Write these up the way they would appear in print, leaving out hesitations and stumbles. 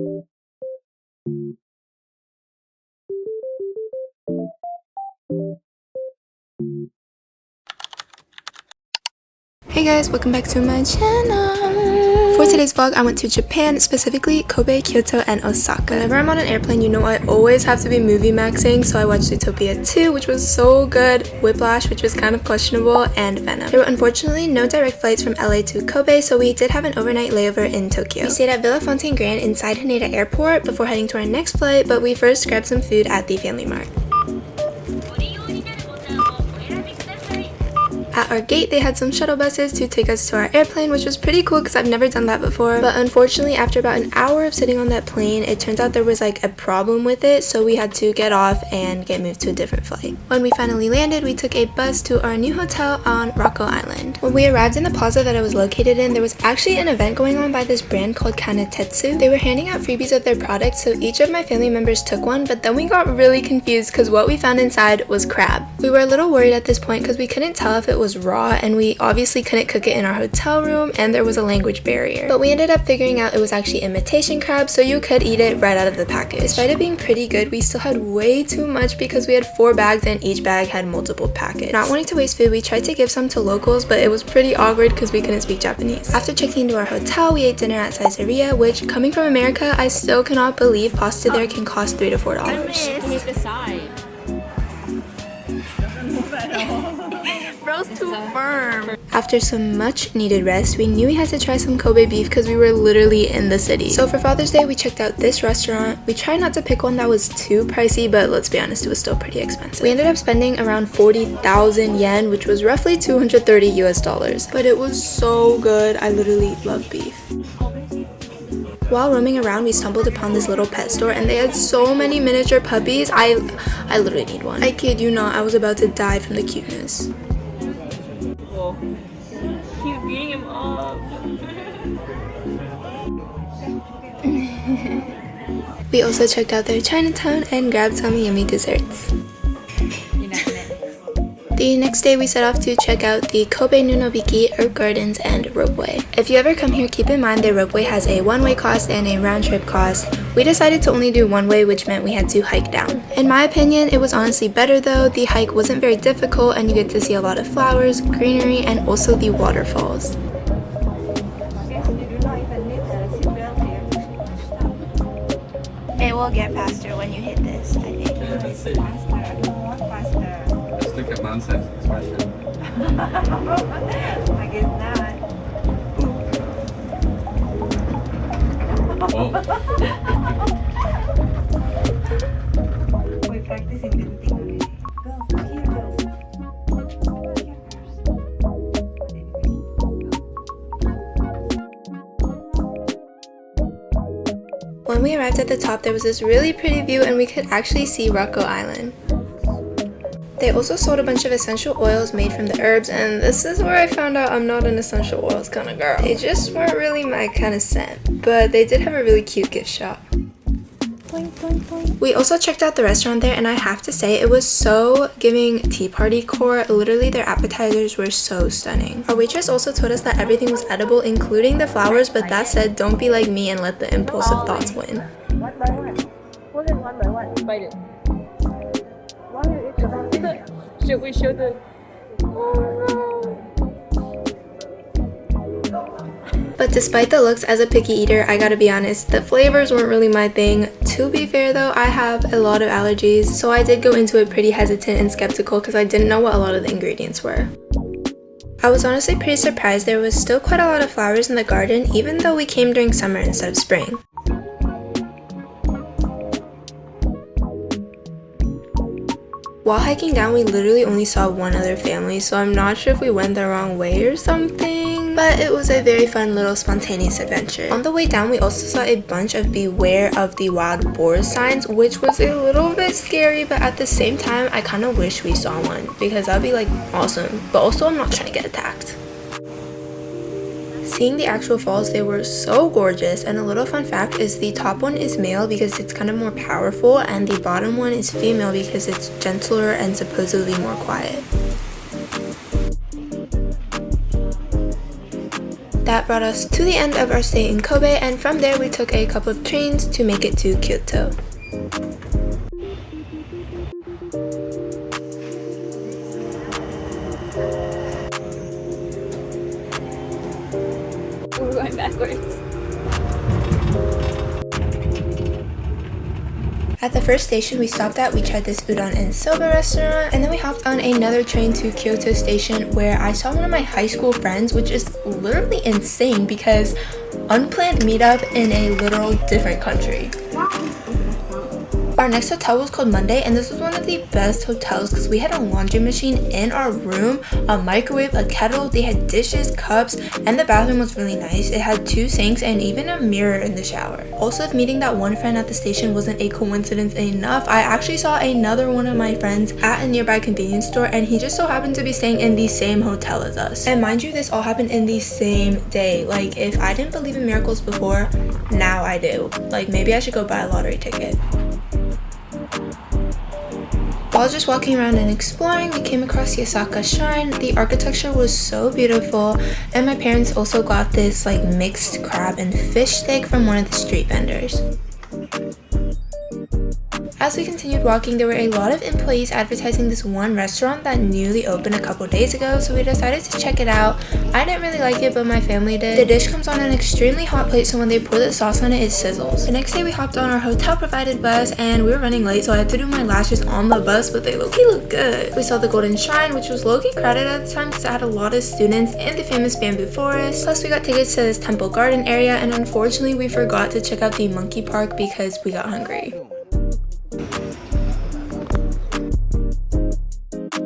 Hey guys, welcome back to my channel. For today's vlog, I went to Japan, specifically Kobe, Kyoto, and Osaka. Whenever I'm on an airplane, you know I always have to be movie maxing, so I watched Zootopia 2, which was so good, Whiplash, which was kind of questionable, and Venom. There were unfortunately no direct flights from LA to Kobe, so we did have an overnight layover in Tokyo. We stayed at Villa Fontaine Grand inside Haneda Airport before heading to our next flight, but we first grabbed some food at the Family Mart. At our gate, they had some shuttle buses to take us to our airplane, which was pretty cool because I've never done that before. But unfortunately, after about an hour of sitting on that plane, it turns out there was like a problem with it, so we had to get off and get moved to a different flight. When we finally landed, we took a bus to our new hotel on Rocco Island. When we arrived in the plaza that I was located in, there was actually an event going on by this brand called Kanetetsu. They were handing out freebies of their products, so each of my family members took one, but then we got really confused because what we found inside was crab. We were a little worried at this point because we couldn't tell if it was raw, and we obviously couldn't cook it in our hotel room, and there was a language barrier. But we ended up figuring out it was actually imitation crab, so you could eat it right out of the package. Despite it being pretty good, we still had way too much because we had 4 bags and each bag had multiple packets. Not wanting to waste food, we tried to give some to locals, but it was pretty awkward because we couldn't speak Japanese. After checking into our hotel, we ate dinner at Caesarea, which, coming from America, I still cannot believe pasta there can cost $3 to $4. Bro's too firm. After some much needed rest, we knew we had to try some Kobe beef because we were literally in the city. So for Father's Day, we checked out this restaurant. We tried not to pick one that was too pricey, but let's be honest, it was still pretty expensive. We ended up spending around 40,000 yen, which was roughly $230 US. But it was so good. I literally love beef. While roaming around, we stumbled upon this little pet store, and they had so many miniature puppies. I literally need one. I kid you not, I was about to die from the cuteness. Whoa. He's beating him up. We also checked out their Chinatown and grabbed some yummy desserts. The next day, we set off to check out the Kobe Nunobiki, Herb Gardens, and Ropeway. If you ever come here, keep in mind the Ropeway has a one-way cost and a round-trip cost. We decided to only do one-way, which meant we had to hike down. In my opinion, it was honestly better though. The hike wasn't very difficult, and you get to see a lot of flowers, greenery, and also the waterfalls. It will get faster when you hit this, I think. Look at nonsense expression. I guess not. Whoa. We practice inventing already. Girls, here, girls. When we arrived at the top, there was this really pretty view, and we could actually see Rocco Island. They also sold a bunch of essential oils made from the herbs, and this is where I found out I'm not an essential oils kind of girl. They just weren't really my kind of scent, but they did have a really cute gift shop. We also checked out the restaurant there, and I have to say it was so giving tea party core. Literally their appetizers were so stunning. Our waitress also told us that everything was edible, including the flowers, but that said, don't be like me and let the impulsive thoughts win. One by one. Pull it one by one. Bite it. While you eat the bag. Should we show the... But despite the looks, as a picky eater, I gotta be honest, the flavors weren't really my thing. To be fair though, I have a lot of allergies, so I did go into it pretty hesitant and skeptical because I didn't know what a lot of the ingredients were. I was honestly pretty surprised there was still quite a lot of flowers in the garden, even though we came during summer instead of spring. While hiking down, we literally only saw one other family, so I'm not sure if we went the wrong way or something, but it was a very fun little spontaneous adventure. On the way down, we also saw a bunch of beware of the wild boar signs, which was a little bit scary, but at the same time, I kind of wish we saw one because that'd be like awesome, but also I'm not trying to get attacked. Seeing the actual falls, they were so gorgeous, and a little fun fact is the top one is male because it's kind of more powerful, and the bottom one is female because it's gentler and supposedly more quiet. That brought us to the end of our stay in Kobe, and from there we took a couple of trains to make it to Kyoto. We're going backwards. At the first station we stopped at, we tried this udon and soba restaurant, and then we hopped on another train to Kyoto station where I saw one of my high school friends, which is literally insane because unplanned meetup in a literal different country. Our next hotel was called Monday, and this was one of the best hotels because we had a laundry machine in our room, a microwave, a kettle, they had dishes, cups, and the bathroom was really nice. It had 2 sinks and even a mirror in the shower. Also, if meeting that one friend at the station wasn't a coincidence enough, I actually saw another one of my friends at a nearby convenience store, and he just so happened to be staying in the same hotel as us. And mind you, this all happened in the same day. Like, if I didn't believe in miracles before, now I do. Like, maybe I should go buy a lottery ticket. While just walking around and exploring, we came across the Osaka shrine. The architecture was so beautiful, and my parents also got this like mixed crab and fish steak from one of the street vendors. As we continued walking, there were a lot of employees advertising this one restaurant that newly opened a couple days ago, so we decided to check it out. I didn't really like it, but my family did. The dish comes on an extremely hot plate, so when they pour the sauce on it, it sizzles. The next day we hopped on our hotel provided bus, and we were running late, so I had to do my lashes on the bus, but they low-key look good. We saw the Golden Shrine, which was low-key crowded at the time because it had a lot of students, and the famous bamboo forest. Plus we got tickets to this temple garden area, and unfortunately we forgot to check out the monkey park because we got hungry.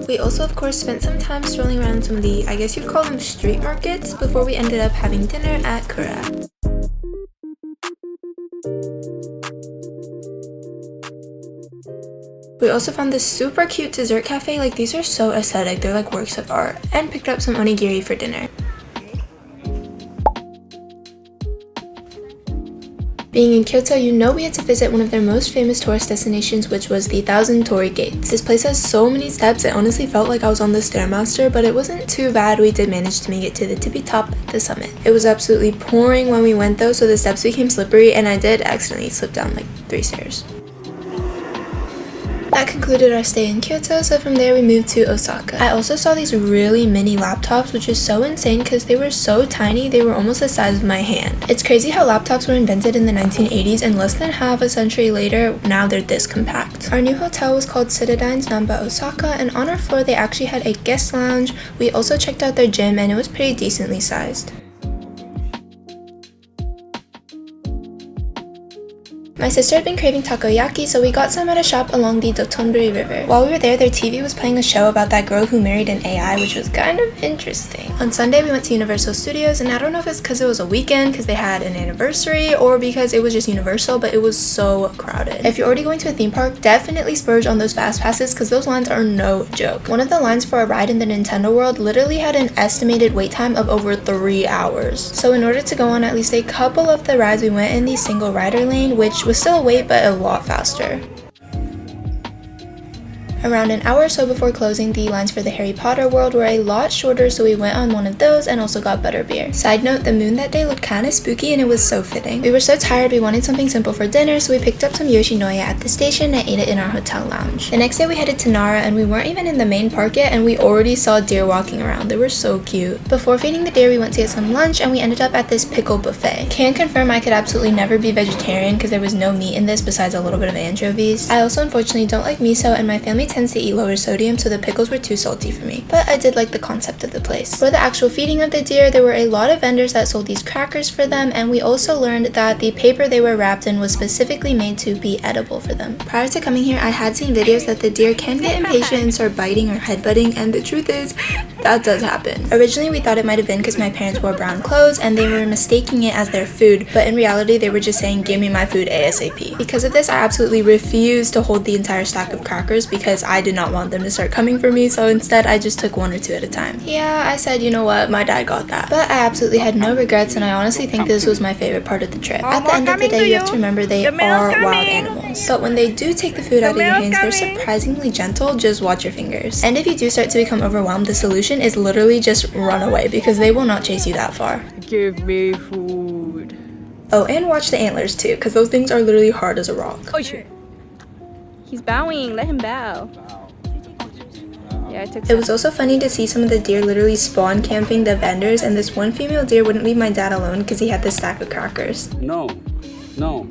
We also of course spent some time strolling around some of the, I guess you'd call them street markets, before we ended up having dinner at Kura. We also found this super cute dessert cafe. Like, these are so aesthetic, they're like works of art, and picked up some onigiri for dinner. Being in Kyoto, you know we had to visit one of their most famous tourist destinations, which was the 1000 Torrii Gates. This place has so many steps, it honestly felt like I was on the Stairmaster, but it wasn't too bad. We did manage to make it to the tippy top of the summit. It was absolutely pouring when we went though, so the steps became slippery, and I did accidentally slip down like 3 stairs. That concluded our stay in Kyoto, so from there we moved to Osaka. I also saw these really mini laptops, which is so insane because they were so tiny, they were almost the size of my hand. It's crazy how laptops were invented in the 1980s, and less than half a century later, now they're this compact. Our new hotel was called Citadines Namba Osaka, and on our floor they actually had a guest lounge. We also checked out their gym, and it was pretty decently sized. My sister had been craving takoyaki, so we got some at a shop along the Dotonbori River. While we were there, their TV was playing a show about that girl who married an AI, which was kind of interesting. On Sunday, we went to Universal Studios, and I don't know if it's because it was a weekend, because they had an anniversary, or because it was just Universal, but it was so crowded. If you're already going to a theme park, definitely splurge on those fast passes, because those lines are no joke. One of the lines for a ride in the Nintendo World literally had an estimated wait time of over 3 hours. So in order to go on at least a couple of the rides, we went in the single rider lane, which was still a wait, but a lot faster. Around an hour or so before closing, the lines for the Harry Potter world were a lot shorter, so we went on one of those and also got butterbeer. Side note, the moon that day looked kinda spooky and it was so fitting. We were so tired, we wanted something simple for dinner, so we picked up some Yoshinoya at the station and ate it in our hotel lounge. The next day we headed to Nara, and we weren't even in the main park yet, and we already saw deer walking around. They were so cute. Before feeding the deer, we went to get some lunch, and we ended up at this pickle buffet. Can confirm I could absolutely never be vegetarian because there was no meat in this besides a little bit of anchovies. I also unfortunately don't like miso, and my family tends to eat lower sodium, so the pickles were too salty for me. But I did like the concept of the place. For the actual feeding of the deer, there were a lot of vendors that sold these crackers for them, and we also learned that the paper they were wrapped in was specifically made to be edible for them. Prior to coming here, I had seen videos that the deer can get impatient and start biting or headbutting, and the truth is, that does happen. Originally, we thought it might have been because my parents wore brown clothes and they were mistaking it as their food, but in reality, they were just saying, "Give me my food ASAP." Because of this, I absolutely refused to hold the entire stack of crackers because I did not want them to start coming for me, so instead I just took 1 or 2 at a time. Yeah, I said, you know what, my dad got that. But I absolutely had no regrets, and I honestly think this was my favorite part of the trip. At the end of the day, you have to remember they are wild animals. But when they do take the food out of your hands, they're surprisingly gentle. Just watch your fingers. And if you do start to become overwhelmed, the solution is literally just run away because they will not chase you that far. Give me food. Oh, and watch the antlers too, because those things are literally hard as a rock. Oh shit. He's bowing. Let him bow. Yeah, I took It was also funny to see some of the deer literally spawn camping the vendors, and this one female deer wouldn't leave my dad alone because he had this stack of crackers. No. No.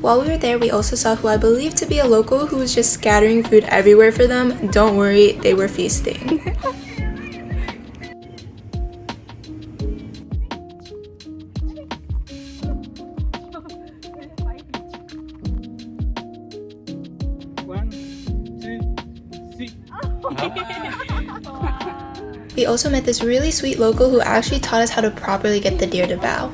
While we were there, we also saw who I believe to be a local who was just scattering food everywhere for them. Don't worry, they were feasting. We also met this really sweet local who actually taught us how to properly get the deer to bow.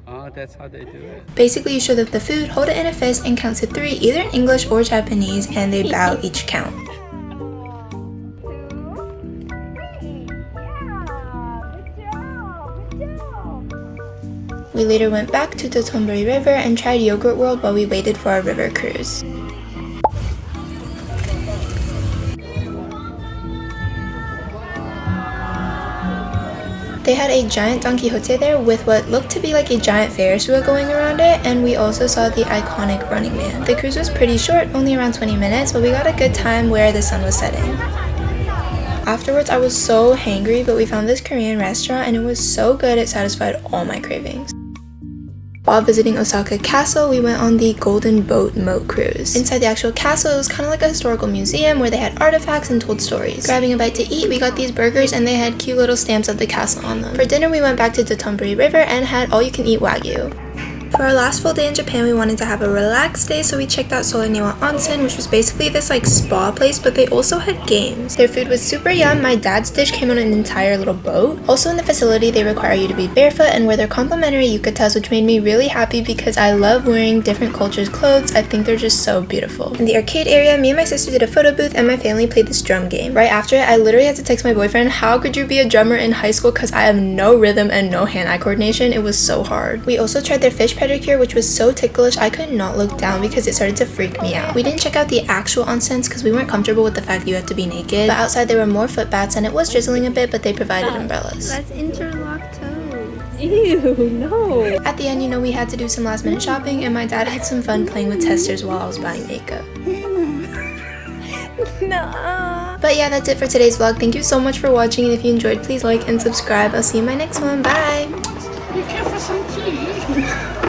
Oh, that's how they do it. Basically, you show them the food, hold it in a fist, and count to 3, either in English or Japanese, and they bow each count. We later went back to the Torrii River and tried Yogurt World while we waited for our river cruise. They had a giant Don Quixote there with what looked to be like a giant Ferris wheel going around it, and we also saw the iconic Running Man. The cruise was pretty short, only around 20 minutes, but we got a good time where the sun was setting. Afterwards, I was so hangry, but we found this Korean restaurant and it was so good it satisfied all my cravings. While visiting Osaka Castle, we went on the Golden Boat Moat Cruise. Inside the actual castle, it was kind of like a historical museum where they had artifacts and told stories. Grabbing a bite to eat, we got these burgers and they had cute little stamps of the castle on them. For dinner, we went back to the Torrii River and had all-you-can-eat Wagyu. For our last full day in Japan, we wanted to have a relaxed day, so we checked out Solaniwa Onsen, which was basically this like spa place, but they also had games. Their food was super yum. My dad's dish came on an entire little boat. Also in the facility, they require you to be barefoot and wear their complimentary yukatas, which made me really happy because I love wearing different cultures' clothes. I think they're just so beautiful. In the arcade area, me and my sister did a photo booth and my family played this drum game. Right after it, I literally had to text my boyfriend, how could you be a drummer in high school, because I have no rhythm and no hand-eye coordination. It was so hard. We also tried their fish pedicure, which was so ticklish I could not look down because it started to freak me out. We didn't check out the actual onsens because we weren't comfortable with the fact that you have to be naked, but outside there were more foot baths and it was drizzling a bit, but they provided umbrellas. That's interlocked toes. Ew, no. At the end, you know, we had to do some last minute shopping and my dad had some fun playing with testers while I was buying makeup. No. But yeah, that's it for today's vlog. Thank you so much for watching, and if you enjoyed, please like and subscribe. I'll see you in my next one. Bye!